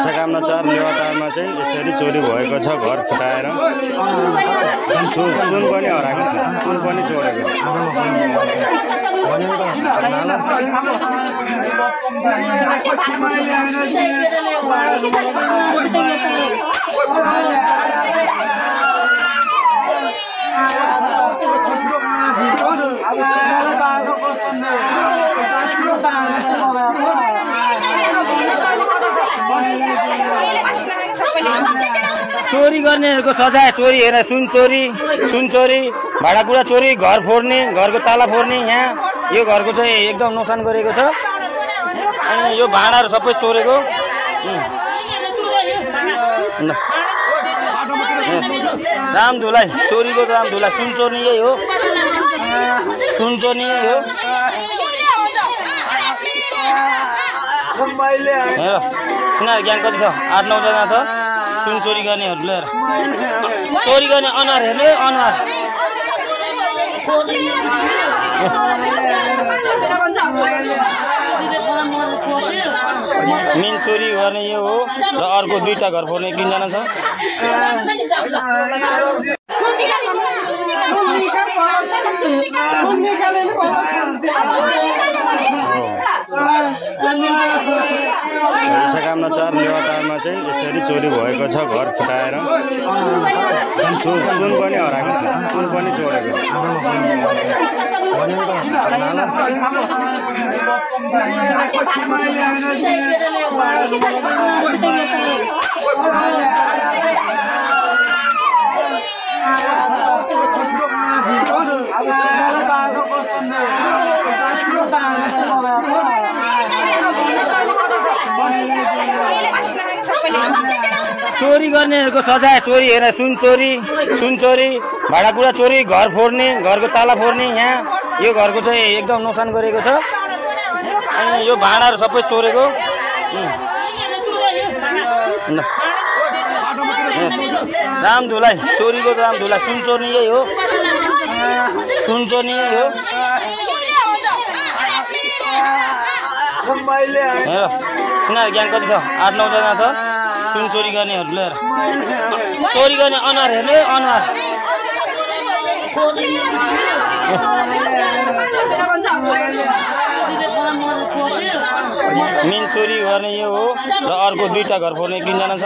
सकाममा 4 लेवाटारमा चाहिँ यसरी चोरी भएको छ। घर फुटाएर सुन पनि हराएको छ, सुन पनि चोरेको। चोरी गर्नेहरूको सजाय चोरी हेर, सुन चोरी, भाडाकुडा चोरी, घर फोड्ने, घरको ताला फोड्ने। यहाँ यो घरको चाहिँ एकदम नोक्सान गरेको छ। अनि यो भाडाहरू सबै चोरेको। रामधुलाई चोरीको रामधुलाई सुन चोर्ने यही हो, सुन चोर्ने यही हो। यिनीहरू ग्याङ कति छ? 8-9 जना छ सुन चोरी गर्नेहरू। लिएर चोरी गर्ने अनुहार हेर्ने, अनुहार मेन चोरी गर्ने यो हो। र अर्को 2टा घर फोड्ने 3 जना छ। सकाममा 4 लेवाटारमा चाहिँ यसरी चोरी भएको छ। घर फुटाएर सुन पनि हराएको छ, सुन पनि चोरेको। चोरी गर्नेहरूको सजाय चोरी हेर, सुन चोरी, भाडाकुडा चोरी, घर फोड्ने, घरको ताला फोड्ने। यहाँ यो घरको चाहिँ एकदम नोक्सान गरेको छ। अनि यो भाडाहरू सबै चोरेको। रामधुलाई चोरीको रामधुलाई सुन चोर्ने यही हो, सुन चोर्ने यही हो। यिनीहरू ग्याङ कति छ? 8-9 जना छ सुन चोरी गर्नेहरू। लिएर चोरी गर्ने अनुहार हेर्ने, अनुहार मेन चोरी गर्ने यो हो। र अर्को 2टा घर फोड्ने 3 जना छ।